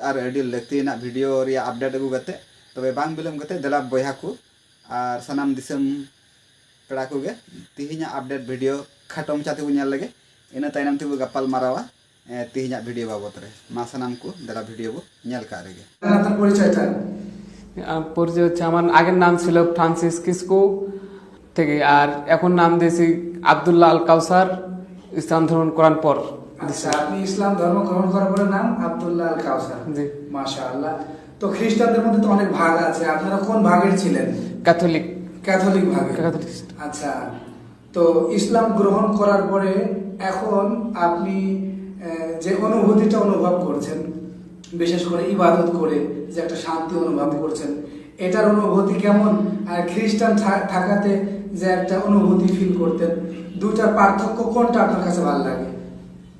और अड़ी लगतीना वीडियो रे अपडेट अगू गते तबे बांग बिलम गते दला बयहा को और सनाम दिसम पेड़ा को गे तिहिना अपडेट वीडियो खाटो मचाते बु नेल लगे इना तायनम तेबु गप्पल मारावा तिहिना वीडियो बाबत रे मा सनाम को दला वीडियो बु नेल का रेगे আপনার পরিচয়টা পরিচয় হচ্ছে আমার আগের নাম ছিল ফ্রান্সিস কিসকো থেকে আর এখন নাম দিয়েছি আব্দুল্লাহ আল কাউসার ইসলাম ধর্ম করার পর। আচ্ছা, আপনি ইসলাম ধর্ম গ্রহণ করার পরে নাম আব্দুল্লাহ আল কাউসার। জি, মাশাআল্লাহ। তো খ্রিস্টানদের মধ্যে তো অনেক ভাগ আছে, আপনারা কোন ভাগের ছিলেন? ক্যাথলিক। ক্যাথলিক ভাগে। ক্যাথলিক। আচ্ছা, তো ইসলাম গ্রহণ করার পরে এখন আপনি যে অনুভূতিটা অনুভব করছেন, বিশেষ করে ইবাদত করে যে একটা শান্তি অনুভব করছেন, এটার অনুভূতি কেমন? আর খ্রিস্টান থাকাতে যে একটা অনুভূতি ফিল করতেন, দুটার পার্থক্য কোনটা আপনার কাছে ভালো লাগে?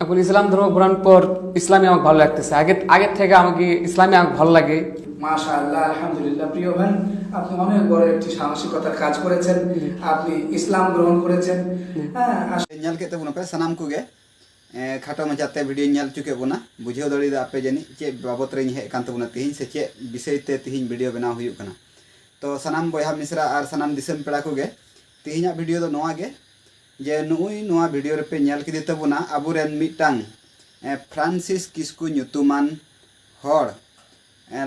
এখন ইসলাম ধর্ম গ্রহণ পর ইসলামী আমাকে ভালো লাগতেছে, আগের থেকে আমাকে ইসলামী আমাকে ভালো লাগে। মাশাআল্লাহ, আলহামদুলিল্লাহ। প্রিয় ভাই, আপনি অনেক বড় একটি সাহসিকতার কাজ করেছেন, আপনি ইসলাম গ্রহণ করেছেন। হ্যাঁ, नेल के तबुना पे सनाम को गे खाटो मचाते वीडियो नेल चुके बुना बुझेव दड़ी आपे जानी चे बाबत रे हे कान तबुना तिहिन से चे विषय ते तिहिन वीडियो बनाव हुयु कना। तो सनाम बयहा मिश्रा और सनाम दिसम पेड़ा को गे तिहिना वीडियो दो नोआ गे जे नुई नोआ वीडियो रे पे नेल किदि तबुना अबुरेन मिटांग फ्रांसिस किस्कु ᱧᱩᱛᱩᱢᱟᱱ हर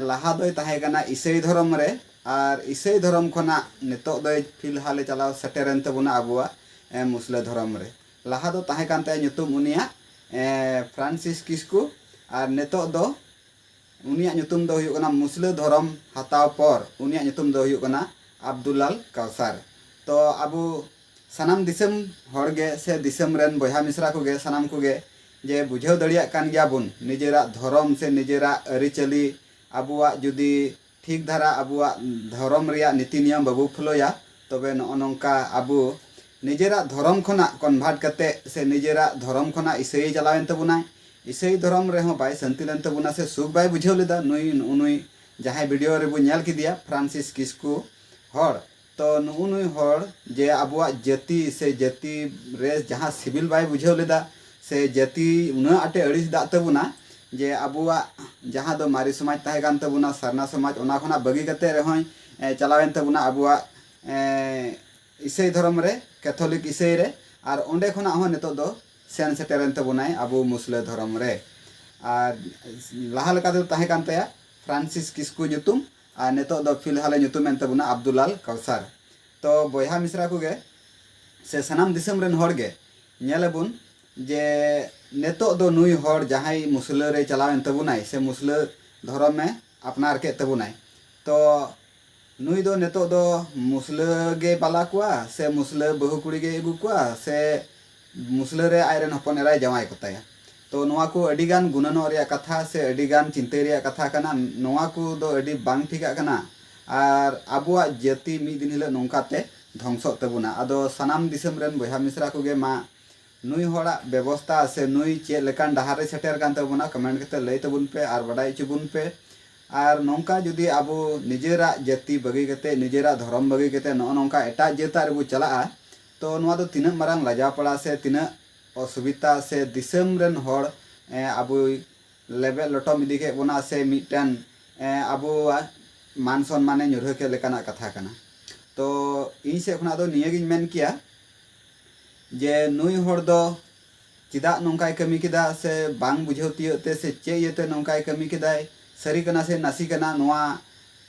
लाहा दोय ताहे कना ईसाई धर्म रे और ईसाई धर्म खना नितो दोय फिलहाल चलाव सेटेरन तबुना अबुआ मुस्लिम धर्म रे लाहा दो ताहे कान ताय ᱧᱩᱛᱩᱢ उनिया फ्रांसिस किस्कु और नितो दो उनिया ᱧᱩᱛᱩᱢ दो हुयु कना मुस्लिम धर्म हताव पर उनिया ᱧᱩᱛुम दो हुयु कना अब्दुल्लाह काउसार। तो अबु सनाम दिसम हड़गे से दिसम रेन बयहा मिश्रा को गे सनाम को गे जे बुझेव दड़िया कान गया बुन निजेरा धर्म से निजेरा अरिचली अबुआ जुदी ठीक धारा अबुआ धर्म रिया नीति नियम बाबू फॉलोया तबे नोनका अबु निजेरा धर्म खना कन्भार्ट करते से निजेरा धर्म खना ईसाई चलावेन तबुना ईसाई धर्म रे हो बाय शांति लेन तबुना से सुख बाय बुझेव लेदा नुई जहां वीडियो रे बु नेल किदिया फ्रांसिस किस्कु हर। तो नुई हर जे अबुआ जाति से जाति रे जहां सिविल बाय बुझेव लेदा से जाति उना आटे अड़िस दा तबुना जे अबुआ जहां दो मारी समाज ताहे कान तबुना सरना समाज ओना खना बगी कते रहोय चलावेन तबुना अबुआ ईसाई धर्म रे कैथोलिक ईसाई रे और ओंडे खना हो नितो दो सेन सेटेरन तबुनाय अबु मुस्लिम धर्म रे और लाहा लेका दो ताहे कान तया फ्रांसिस किस्कु ᱧᱩᱛᱩᱢ और नितो दो फिलहाल ᱧᱩᱛᱩᱢ एन तबुना अब्दुल्लाह काउसार। तो बयहा मिश्रा को गे से सनाम दिसम रेन हर गे नेलबुन जे नेतो दो नुई हर जहां मुस्लिम रे चलावेन तबुनाय से मुस्लिम धर्म में अपनार के तबुनाय। तो नुई दो नेतो दो मुस्लिम गे बाला कुआ से मुस्लिम बहु कुड़ी गे अगु कुआ से मुस्लिम रे आयरन हपन एराय जवाय कोताया। तो नोआ को अडिगान गुणनो रिया कथा से अडिगान चिंते रिया कथा कना नोआ को दो अडि बांग ठिका कना और अबुआ जाति मी दिन हिले नोंकाते ध्वंसो तबुना। आदो सनाम दिसम रेन बयहा मिश्रा को गे मा नुई होड़ा व्यवस्था से नुई चे लेकान डहार रे सेटेर कान तबुना कमेंट कते लई तबुन पे और बडाई चुबुन पे और नोंका जुदी अबु निजेरा जाति बगी कते निजेरा धर्म बगी कते नो नोंका एटा जेता रे बु चला तो नोआ दो तिना मारांग लाजा पड़ा से तिना असुविधा से दिसम रेन हड़ अबु लेबे लटम इदी के बोना से मिटन अबु मान सम्माने ᱧᱩᱨᱦᱟᱹ के लेकाना कथा कना। तो इन से खना दो नियगिन मेन किया जे नुई हड़ दो चिदा नोंकाय कमी किदा से बांग बुझेव तियते से चे येते नोंकाय कमी किदाय सरी कना से नासी कना नोआ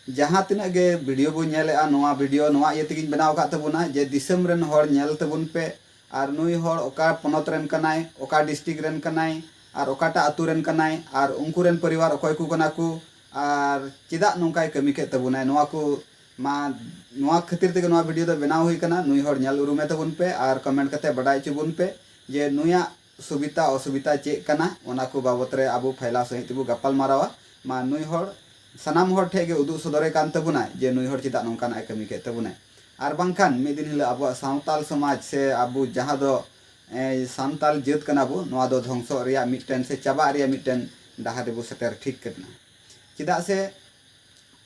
जहां तिना गे वीडियो बु नेलेआ नोआ वीडियो नोआ ये तिगिन बनाव का तबुना जे दिसम रेन हड़ नेल तबुन पे और नुई हड़ ओका पनत रेन कनाय ओका डिस्ट्रिक्ट रेन कनाय और ओकाटा आतु रेन कनाय और उनकु रेन परिवार ओकय कु कना कु और चिदा नोंकाय कमी के तबुना नोआ को मा नोआ खातिर ते नोआ वीडियो दो बनाव हुई कना नुई हड़ नेल उरुमे तबुन पे और कमेंट कते बडाय चुबुन पे जे नुया सुविधा असुविधा चे कना ओना को बाबत रे अबु फैला सहित तबु गप्पल मारावा मा नुई हड़ सनाम हड़ ठेगे उदु सदरे कान तबुना जे नुई हड़ चिदा नोंकान आय कमी के तबुना और बांखान मिद दिन हिला अबु सावताल समाज से अबु जहां दो सानताल जात कना बु नोआ दो ध्वंसो रिया मिटन से चाबा रिया मिटन डाहार रे बु सेटर ठीक करना चिदा से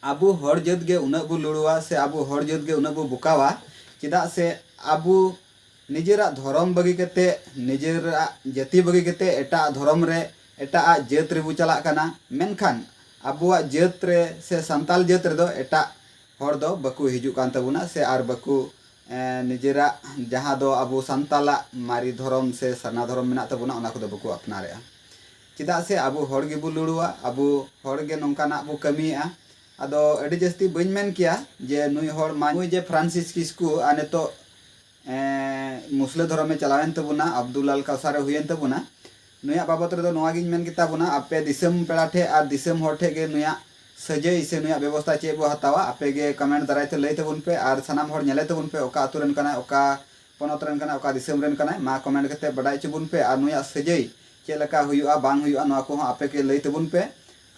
अबु हड़ जात गे उना बु लुड़ुआ से अबु हड़ जात गे उना बु बुकावा चिदा से अबु निजेरा धर्म बगी कते निजेरा जाति बगी कते एटा धर्म रे एटा जात रे बु चला कना मेनखान abuak jaat re se santal jaat redo eta hor do baku hijuk kan tabuna se ar baku nijera jaha do abu santala mari dhorom se sarna dhorom menak tabuna ona kodo baku apnare'a chida se abu hor ge bu lurua abu hor ge nongkanak bu kami'a ado adi jasti bañ men kia je nui hor ma nui je Francis Kisku aneto musle dhorome chalawen tabuna Abdulal Kausar huyen tabuna nuya babot redo noa giñ men kita buna ape disem pera the ar disem hor the ge nuya sajay se nuya ব্যবস্থা che bo hatawa ape ge comment darai te lay tabun pe ar sanam hor nyale tabun pe oka atu ren kana oka ponot ren kana oka disem ren kana ma comment kate badai chubun pe ar nuya sajay che laka huyu'a bang huyu'a noa ko ape ke lay tabun pe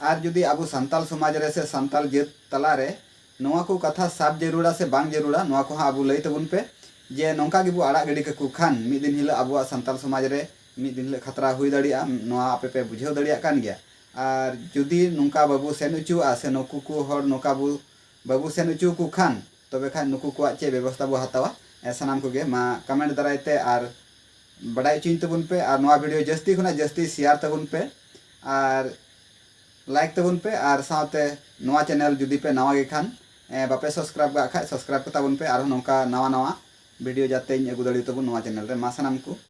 ar judi abu santal samaj re se santal jaat tala re noa ko katha sab jarura se bang jarura noa ko abu lay tabun pe je nongka gibu arak gadi kaku khan mid din hila abu santal samaj re mid din hila khatra hui daria noa ape pe bujhau daria kan gya ar judi nongka babu sen uchu ase nuku ku hor noka babu sen uchu ku khan tobe khan nuku ko che ব্যবস্থা bo hatawa sanam ko ge ma comment darai te ar badai chin tabun pe ar noa video jasti khona jasti share tabun pe ar like tabun pe ar saute noa channel judi pe nawa ge khan bape subscribe ga kha subscribe ko tabun pe ar nongka nawa nawa video jate agu dali tabun noa channel re ma sanam ko